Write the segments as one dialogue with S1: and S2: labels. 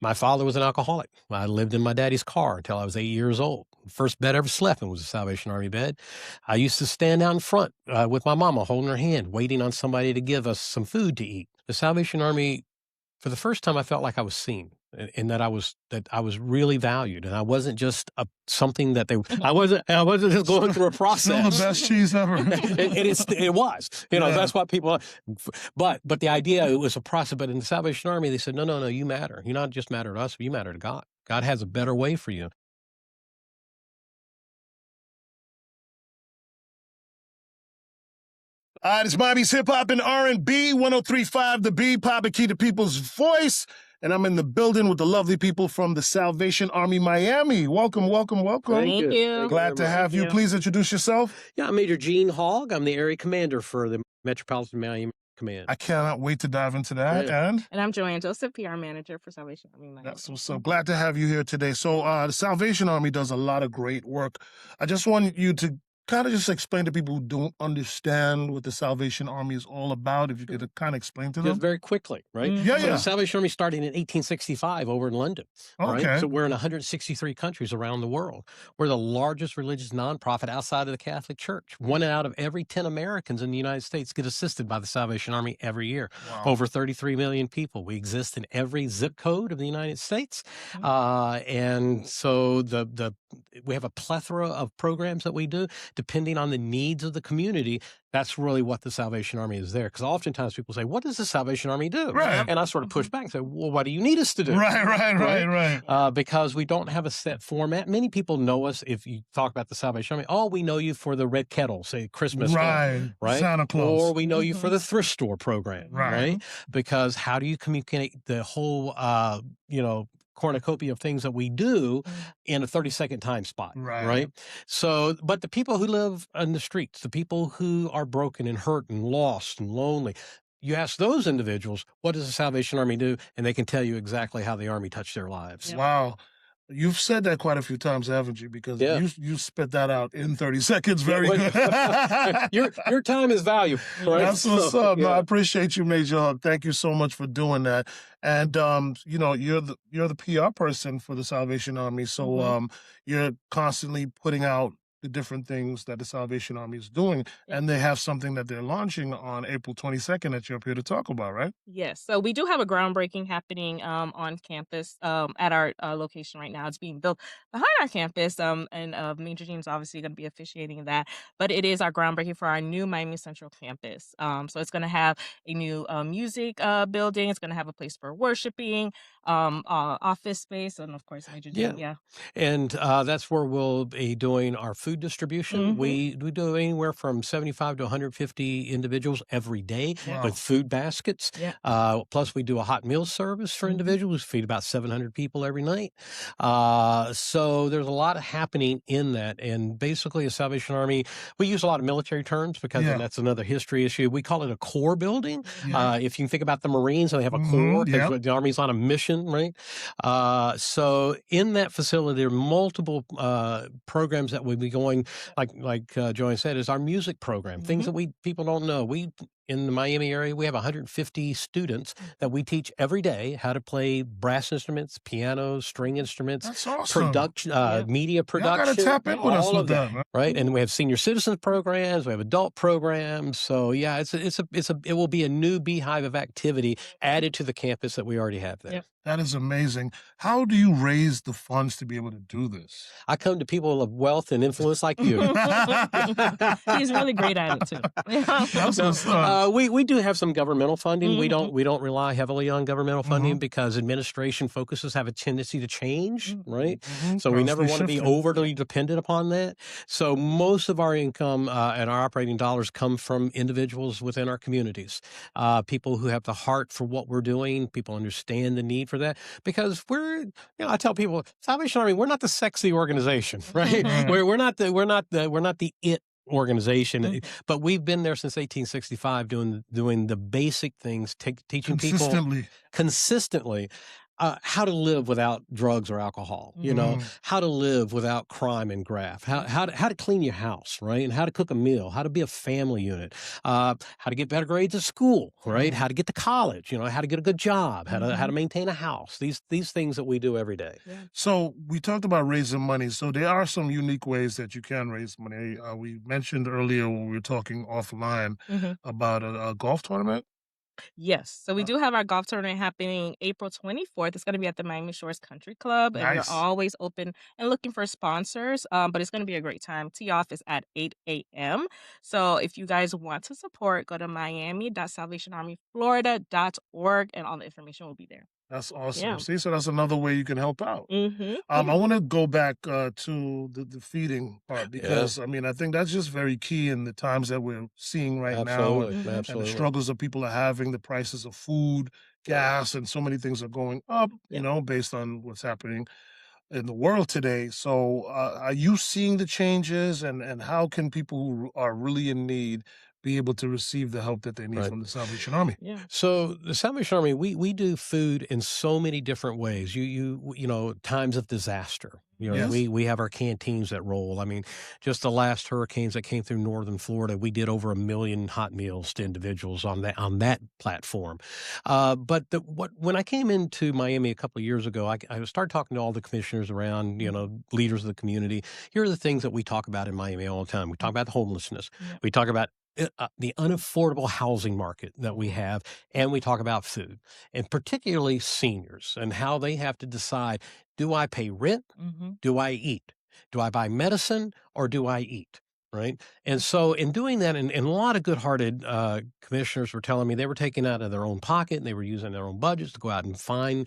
S1: My father was an alcoholic. I lived in my daddy's car until I was 8 years old. First bed I ever slept in was a Salvation Army bed. I used to stand out in front with my mama holding her hand, waiting on somebody to give us some food to eat. The Salvation Army, for the first time, I felt like I was seen, and that I was really valued, and I wasn't just something that they. I wasn't just going through a process.
S2: Still the best cheese ever.
S1: It was,
S2: Yeah.
S1: that's what people. But the idea, it was a process. But in the Salvation Army, they said, no, you matter. You not just matter to us, but you matter to God. God has a better way for you.
S2: It's Bobby's Hip Hop and R&B, 103.5 The B, Papa Key, the people's voice. And I'm in the building with the lovely people from the Salvation Army Miami. Welcome.
S3: Thank you.
S2: Glad to have you. Please introduce yourself.
S1: Yeah, I'm Major Gene Hogg. I'm the area commander for the Metropolitan Miami Command.
S2: I cannot wait to dive into that.
S1: Yeah.
S3: And I'm Joanne Joseph, PR manager for Salvation Army Miami.
S2: That's what's up. Glad to have you here today. So the Salvation Army does a lot of great work. I just want you to kind of just explain to people who don't understand what the Salvation Army is all about, if you could kind of explain to them.
S1: Just very quickly, right?
S2: Yeah,
S1: So
S2: yeah.
S1: the Salvation Army started in 1865 over in London.
S2: Okay.
S1: Right? So we're in 163 countries around the world. We're the largest religious nonprofit outside of the Catholic Church. 1 out of every 10 Americans in the United States get assisted by the Salvation Army every year.
S2: Wow.
S1: Over 33 million people. We exist in every zip code of the United States. And so we have a plethora of programs that we do depending on the needs of the community. That's really what the Salvation Army is there. Because oftentimes people say, what does the Salvation Army do?
S2: Right.
S1: And I sort of push back and say, well, what do you need us to do?
S2: Right.
S1: Because we don't have a set format. Many people know us if you talk about the Salvation Army. Oh, we know you for the red kettle, say Christmas time, right?
S2: Santa Claus.
S1: Or we know you for the thrift store program,
S2: Right.
S1: right? Because how do you communicate the whole, cornucopia of things that we do in a 30-second time spot, right? So, but the people who live on the streets, the people who are broken and hurt and lost and lonely, you ask those individuals, what does the Salvation Army do? And they can tell you exactly how the Army touched their lives.
S3: Yep.
S2: Wow. You've said that quite a few times, haven't you? Because you spit that out in 30 seconds very good.
S1: your time is valuable, right?
S2: That's what's up. No, I appreciate you, Major Hogg. Thank you so much for doing that. And you're the PR person for the Salvation Army, so you're constantly putting out the different things that the Salvation Army is doing, and they have something that they're launching on April 22nd that you're up here to talk about, right?
S3: Yes. So we do have a groundbreaking happening on campus at our location right now. It's being built behind our campus, and Major Gene's obviously going to be officiating that. But it is our groundbreaking for our new Miami Central campus. So it's going to have a new music building. It's going to have a place for worshiping, office space, and of course Major Gene. Yeah.
S1: And that's where we'll be doing our food distribution. We do anywhere from 75 to 150 individuals every day with food baskets. Plus we do a hot meal service for individuals. We feed about 700 people every night. So there's a lot happening in that. And basically a Salvation Army, we use a lot of military terms because that's another history issue. We call it a core building. If you can think about the Marines, they have a core because the Army's on a mission, right? So in that facility, there are multiple programs that will be going, like Joanne said, is our music program. Things that people don't know. In the Miami area, we have 150 students that we teach every day how to play brass instruments, piano, string instruments.
S2: That's awesome.
S1: Media production.
S2: Y'all gotta tap in with us with that,
S1: right? And we have senior citizens programs, we have adult programs. So yeah, it will be a new beehive of activity added to the campus that we already have there.
S3: Yep.
S2: That is amazing. How do you raise the funds to be able to do this?
S1: I come to people of wealth and influence like you.
S3: He's really great at it too.
S1: We do have some governmental funding. We don't rely heavily on governmental funding because administration focuses have a tendency to change, right? So we never want to be overly dependent upon that. So most of our income and our operating dollars come from individuals within our communities, people who have the heart for what we're doing. People understand the need for that because I tell people, Salvation Army, we're not the sexy organization, right? We're not the it organization, but we've been there since 1865 doing the basic things, teaching people consistently how to live without drugs or alcohol,
S2: Mm,
S1: how to live without crime and graft, how to clean your house, right? And how to cook a meal, how to be a family unit, how to get better grades at school, right?
S2: mm.
S1: How to get to college, how to get a good job, how to
S3: Mhm.
S1: maintain a house. These things that we do every day.
S3: Yeah.
S2: So we talked about raising money. So there are some unique ways that you can raise money. We mentioned earlier when we were talking offline
S3: Mhm.
S2: about a golf tournament.
S3: Yes. So we
S2: Uh,
S3: do have our golf tournament happening April 24th. It's going to be at the Miami Shores Country Club, and we're
S2: nice.
S3: always open and looking for sponsors. But it's going to be a great time. Tee off is at 8 a.m. So if you guys want to support, go to miami.salvationarmyflorida.org, and all the information will be there.
S2: That's awesome.
S3: Yeah.
S2: See, so that's another way you can help out. I
S3: Yeah.
S2: want to go back to the feeding part
S1: Yeah,
S2: because I mean I think that's just very key in the times that we're seeing right now
S1: absolutely,
S3: Mhm.
S2: and the
S1: absolutely.
S2: struggles that people are having, the prices of food, gas, and so many things are going up.
S3: Yeah.
S2: Based on what's happening in the world today. So, are you seeing the changes, and how can people who are really in need be able to receive the help that they need
S1: Right.
S2: from the Salvation Army?
S3: Yeah.
S1: So the Salvation Army, we do food in so many different ways. Times of disaster.
S3: Mhm.
S2: Yes.
S1: We have our canteens that roll. I mean, just the last hurricanes that came through northern Florida, we did over 1 million hot meals to individuals on that platform. But when I came into Miami a couple of years ago, I started talking to all the commissioners around,
S3: Mhm.
S1: leaders of the community. Here are the things that we talk about in Miami all the time. We talk about the homelessness.
S3: Yeah.
S1: We talk about the unaffordable housing market that we
S2: Mhm.
S1: have, and we talk about food, and particularly seniors and how they have to decide, do I pay rent?
S3: Mhm.
S1: Do I eat? Do I buy medicine or do I eat? Right. And
S3: Mhm.
S1: so, in doing that, and a lot of good hearted commissioners were telling me they were taking out of their own pocket and they were using their own budgets to go out and find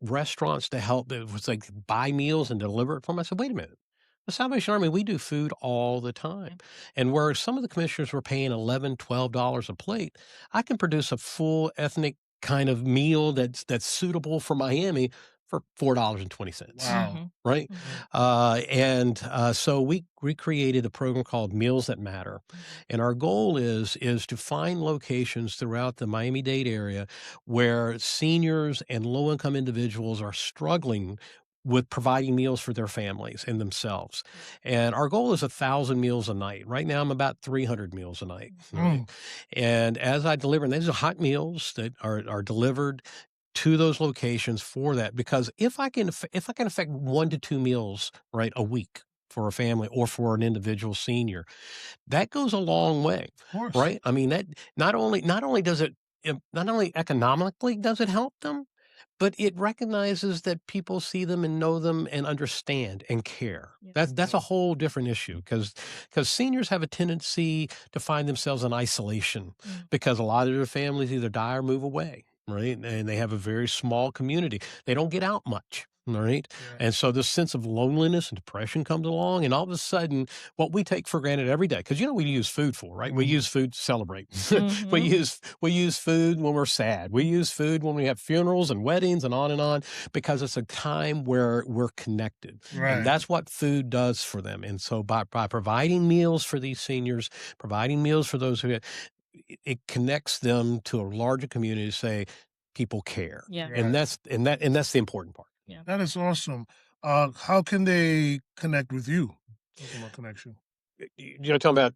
S1: restaurants to help. It was like buy meals and deliver it for them. I said, wait a minute. The Salvation Army, we do food all the time.
S3: Yeah.
S1: And where some of the commissioners were paying $11, $12 a plate, I can produce a full ethnic kind of meal that's suitable for Miami for $4.20,
S2: Wow.
S3: Mhm.
S1: right?
S3: Mhm.
S1: So we created a program called Meals That Matter,
S3: Mhm.
S1: and our goal is to find locations throughout the Miami-Dade area where seniors and low-income individuals are struggling with providing meals for their families and themselves.
S3: Yeah.
S1: And our goal is 1,000 meals a night. Right now, I'm about 300 meals a night. All right.
S2: Mm,
S1: And as I deliver, and these are hot meals that are delivered to those locations for that, because if I can affect 1 to 2 meals, right, a week for a family or for an individual senior, that goes a long way,
S2: of course.
S1: right? I mean, that not only does it not only economically does it help them, but it recognizes that people see them and know them and understand and care.
S3: Yeah.
S1: That's a
S2: Mhm.
S1: whole different issue because seniors have a tendency to find themselves in isolation
S3: Mm.
S1: because a lot of their families either die or move away, right? And they have a very small community. They don't get out much. All right.
S2: Yeah.
S1: And so this sense of loneliness and depression comes along, and all of a sudden, what we take for granted every day, because we use food for, right? We use
S2: Mhm.
S1: food to celebrate. we
S3: Mhm.
S1: use we use food when we're sad. We use food when we have funerals and weddings and on, because it's a time where we're connected. And
S2: Right.
S3: Mhm.
S1: that's what food does for them. And so by providing meals for these seniors, providing meals for those who it connects them to a larger community to say people care.
S3: Yeah.
S1: And
S2: Right.
S1: that's the important part.
S3: Yeah.
S2: That is awesome. How can they connect with you? Talking about connection.
S1: You're talking about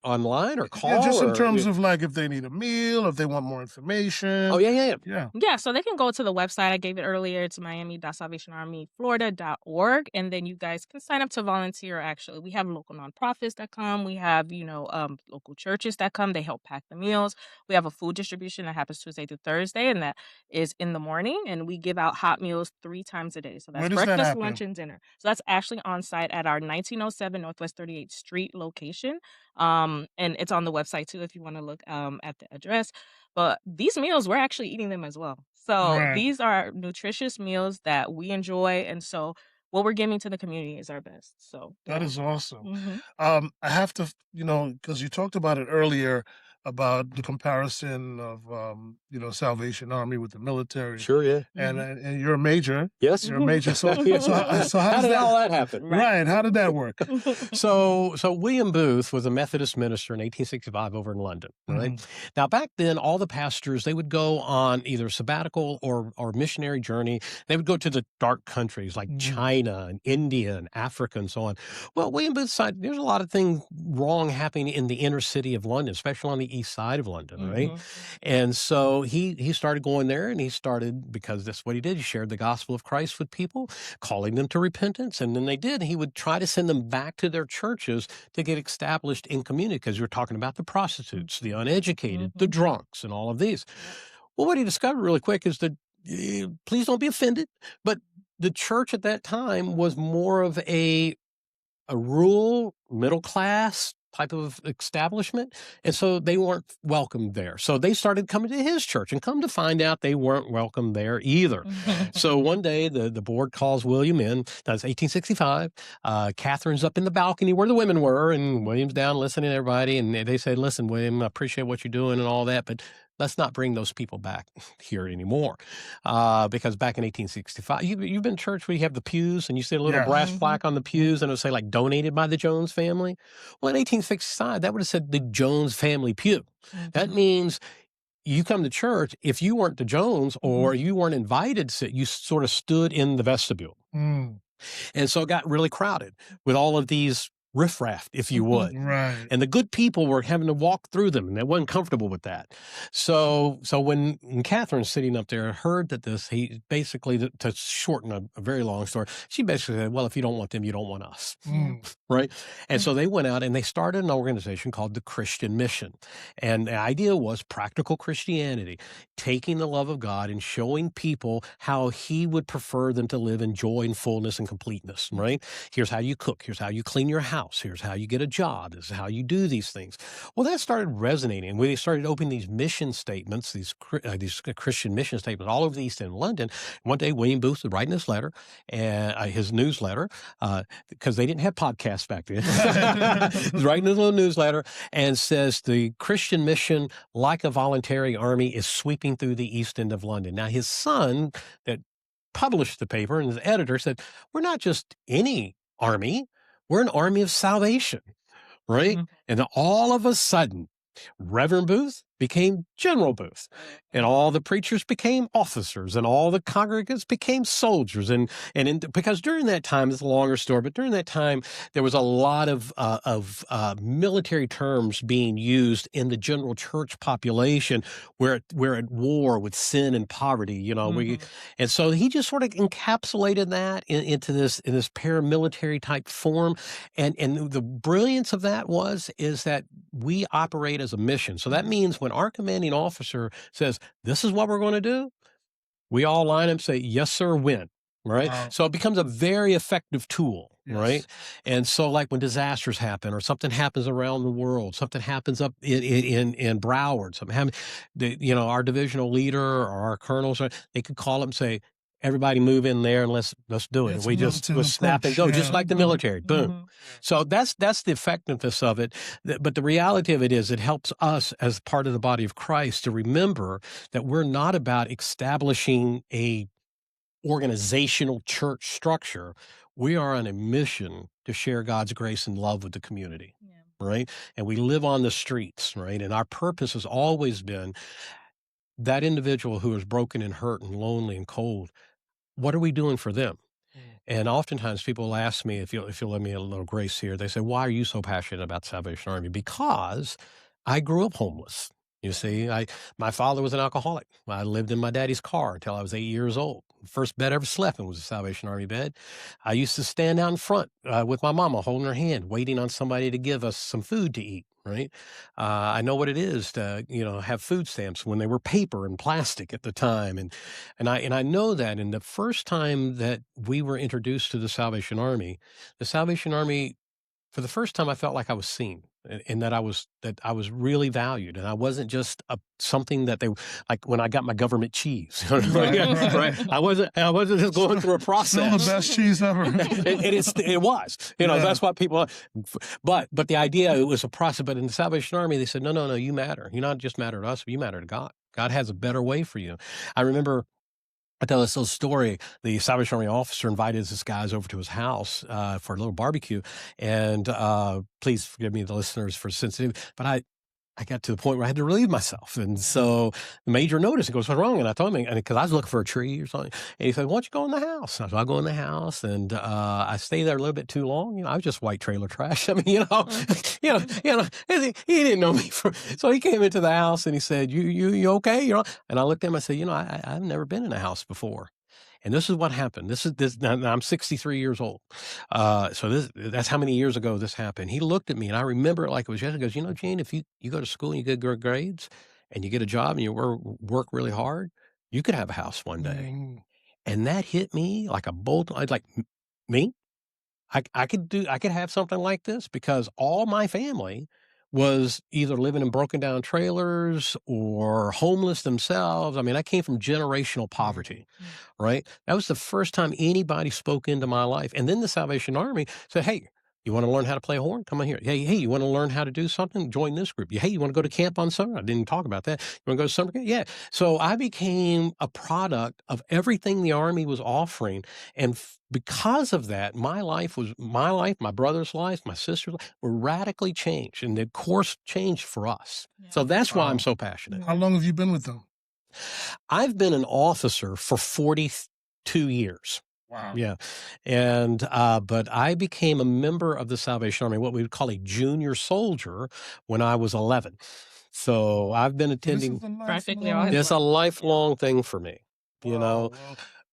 S1: online or
S2: Yeah,
S1: call
S2: just in
S1: or
S2: terms of like if they need a meal, if they want more
S1: oh
S2: information.
S1: yeah, yeah, yeah.
S2: Yeah.
S3: Yeah, so they can go to the website. I gave it earlier. It's miami.salvationarmyflorida.org. And then you guys can sign up to volunteer. Actually, we have local nonprofits that come. We have, local churches that come. They help pack the meals. We have a food distribution that happens Tuesday through Thursday, and that is in the morning. And we give out hot meals 3 times a day. So
S2: Where
S3: that's
S2: does that
S3: breakfast, lunch,
S2: happen?
S3: and dinner. So that's actually on site at our 1907 Northwest 38th Street location. And it's on the website too if you want to look at the address. But these meals, we're actually eating them as well. So
S2: Right.
S3: these are nutritious meals that we enjoy, and so what we're giving to the community is our best. So
S2: That
S3: yeah.
S2: is awesome.
S3: Mhm.
S2: I have to, because you talked about it earlier, about the comparison of Salvation Army with the military,
S1: Sure, yeah.
S2: and you're a major.
S1: Yes.
S2: You're a major. So so how
S1: How
S2: does
S1: did
S2: that
S1: all that happen?
S2: right? How did that work?
S1: So William Booth was a Methodist minister in 1865 over in London, right?
S2: Mhm.
S1: Now, back then, all the pastors, they would go on either sabbatical or missionary journey. They would go to the dark countries like China and India and Africa and so on. Well, William Booth decided there's a lot of things wrong happening in the inner city of London, especially on the east side of London, right? And so he started going there, and he started, because that's what he did. He shared the gospel of Christ with people, calling them to repentance. And then they did. He would try to send them back to their churches to get established in community, because you're talking about the prostitutes, the uneducated, the drunks, and all of these. Well, what he discovered really quick is that, please don't be offended, but the church at that time was more of a rural, middle class type of establishment. And so they weren't welcome there. So they started coming to his church, and come to find out they weren't welcome there either. So one day the board calls William in. That's 1865. Catherine's up in the balcony where the women were, and William's down listening to everybody. And they said, listen, William, I appreciate what you're doing and all that, but let's not bring those people back here anymore. Because back in 1865, you've been to church where you have the pews and you see a little brass plaque on the pews, and it'll say like donated by the Jones family. Well, in 1865, that would have said the Jones family pew. That means you come to church, if you weren't the Jones or you weren't invited to sit, you sort of stood in the vestibule. And so it got really crowded with all of these riffraff, if you would.
S2: Right.
S1: And the good people were having to walk through them, and they wasn't comfortable with that. So when Catherine, sitting up there, heard that he basically, to shorten a very long story, she basically said, well, if you don't want them, you don't want us. Right? And so they went out and they started an organization called the Christian Mission. And the idea was practical Christianity, taking the love of God and showing people how he would prefer them to live in joy and fullness and completeness, right? Here's how you cook. Here's how you clean your house. Here's how you get a job. This is how you do these things. Well, that started resonating. We started opening these mission statements, these Christian mission statements all over the East End of London. One day, William Booth was writing his letter, his newsletter, because they didn't have podcasts back then. He's writing his little newsletter and says, the Christian mission, like a voluntary army, is sweeping through the East End of London. Now, his son that published the paper and his editor said, we're not just any army. We're an army of salvation, right? And then all of a sudden, Reverend Booth became General Booth, and all the preachers became officers, and all the congregants became soldiers. Because during that time, it's a longer story, but during that time, there was a lot of military terms being used in the general church population, where we're at war with sin and poverty, and so he just sort of encapsulated that into this paramilitary type form, and the brilliance of that is that we operate as a mission. So that means when our commanding officer says, this is what we're going to do, we all line up and say, yes, sir, when, right?
S2: Wow.
S1: So it becomes a very effective tool,
S2: Yes.
S1: right? And so like when disasters happen or something happens around the world, something happens up in Broward, something happens, our divisional leader or our colonels, they could call up and say, everybody move in there and let's do it.
S2: It's
S1: We
S2: a
S1: just
S2: militant
S1: snap and
S2: approach,
S1: go, just like the military. Boom. So that's the effectiveness of it. But the reality of it is it helps us as part of the body of Christ to remember that we're not about establishing a organizational church structure. We are on a mission to share God's grace and love with the community, right? And we live on the streets, right? And our purpose has always been that individual who is broken and hurt and lonely and cold. What are we doing for them? And oftentimes people ask me, if you'll let me a little grace here, they say, why are you so passionate about Salvation Army? Because I grew up homeless. You see, my father was an alcoholic. I lived in my daddy's car until I was 8 years old. First bed I ever slept in was a Salvation Army bed. I used to stand out in front with my mama holding her hand, waiting on somebody to give us some food to eat. Right. I know what it is to, have food stamps when they were paper and plastic at the time. And I know that. And the first time that we were introduced to the Salvation Army, for the first time, I felt like I was seen. and that I was really valued, and I wasn't just something that they like when I got my government cheese. Right. I wasn't just going through a process.
S2: Still the best cheese ever.
S1: and it was. That's what people. But the idea, it was a process. But in the Salvation Army, they said, no, you matter. You not just matter to us, but you matter to God. God has a better way for you. I remember, I tell this little story. The Salvation Army officer invited his guys over to his house for a little barbecue. And please forgive me, the listeners, for sensitivity, but I got to the point where I had to relieve myself. And so the major noticed, he goes, what's wrong? And I told him, because I was looking for a tree or something. And he said, why don't you go in the house? And I said, I'll go in the house. And I stayed there a little bit too long. I was just white trailer trash. I mean, he didn't know me. So he came into the house and he said, you okay? And I looked at him, I said, I've never been in a house before. And this is what happened. Now I'm 63 years old. So that's how many years ago this happened. He looked at me, and I remember it like it was yesterday. He goes, Gene, if you go to school and you get good grades and you get a job and you work really hard, you could have a house one day.
S2: Mm.
S1: And that hit me like a bolt. I'd like, me? I could have something like this, because all my family was either living in broken down trailers or homeless themselves. I mean, I came from generational poverty, right? That was the first time anybody spoke into my life. And then the Salvation Army said, hey, you want to learn how to play a horn? Come on here. Hey, you want to learn how to do something? Join this group. Hey, you want to go to camp on summer? I didn't talk about that. You want to go to summer camp? Yeah. So I became a product of everything the Army was offering. And because of that, my life, my brother's life, my sister's life were radically changed. And the course changed for us. Yeah. So that's why I'm so passionate.
S2: How long have you been with them?
S1: I've been an officer for 42 years.
S2: Wow.
S1: Yeah. And, but I became a member of the Salvation Army, what we would call a junior soldier, when I was 11. So I've been attending. It's a lifelong thing for me,
S2: Well,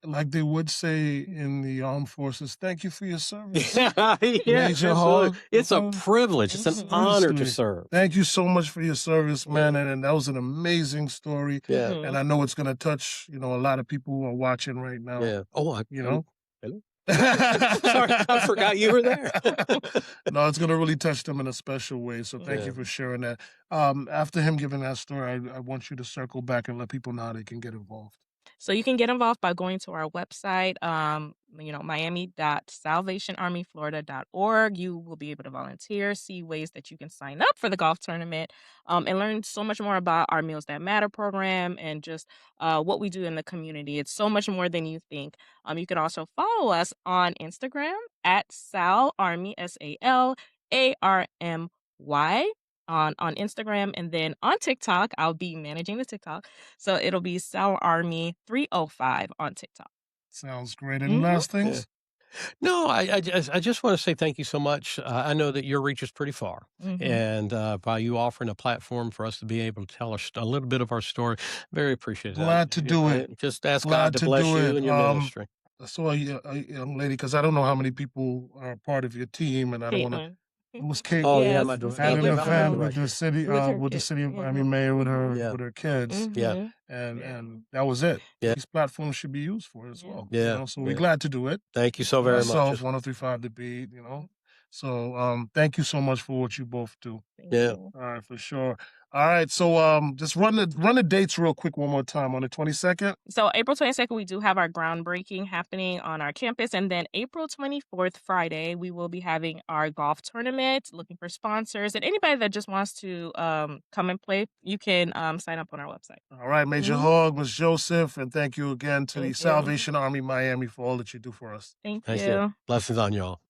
S2: like they would say in the armed forces, thank you for your service.
S1: Major Hogg. It's a privilege. It's an honor to serve.
S2: Thank you so much for your service, man. And that was an amazing story.
S1: Yeah.
S2: And I know it's going to touch, a lot of people who are watching right now.
S1: Yeah. Oh, Hello? Sorry, I forgot you were there.
S2: No, it's going to really touch them in a special way. So thank you for sharing that. After him giving that story, I want you to circle back and let people know how they can get involved.
S3: So you can get involved by going to our website, miami.salvationarmyflorida.org. You will be able to volunteer, see ways that you can sign up for the golf tournament, and learn so much more about our Meals That Matter program and just what we do in the community. It's so much more than you think. You can also follow us on Instagram at SalArmy, SalArmy. On Instagram, and then on TikTok, I'll be managing the TikTok. So it'll be Sal Army 305 on TikTok.
S2: Sounds great. Any last things?
S1: No, I just want to say thank you so much. I know that your reach is pretty far, and by you offering a platform for us to be able to tell a little bit of our story, very appreciative.
S2: Glad to do it.
S1: Just ask God to bless you and your ministry.
S2: I saw a young lady, because I don't know how many people are part of your team, and I don't want to. It was Kate.
S1: Oh yeah, my daughter.
S2: Had an event with the city, with the city of Miami mayor, with her kids.
S1: Yeah,
S2: and that was it.
S1: Yeah.
S2: These platforms should be used for it as well.
S1: Yeah.
S2: So we're glad to do it.
S1: Thank you so very much.
S2: 1035 The Beat. So thank you so much for what you both do.
S1: Yeah.
S2: All right, for sure. All right, so just run the dates real quick one more time on the 22nd.
S3: So April 22nd, we do have our groundbreaking happening on our campus, and then April 24th, Friday, we will be having our golf tournament, looking for sponsors, and anybody that just wants to come and play, you can sign up on our website.
S2: All right, Major Hogg, Ms. Joseph, and thank you again to the Salvation Army Miami for all that you do for us.
S3: Thank you.
S1: Blessings on y'all.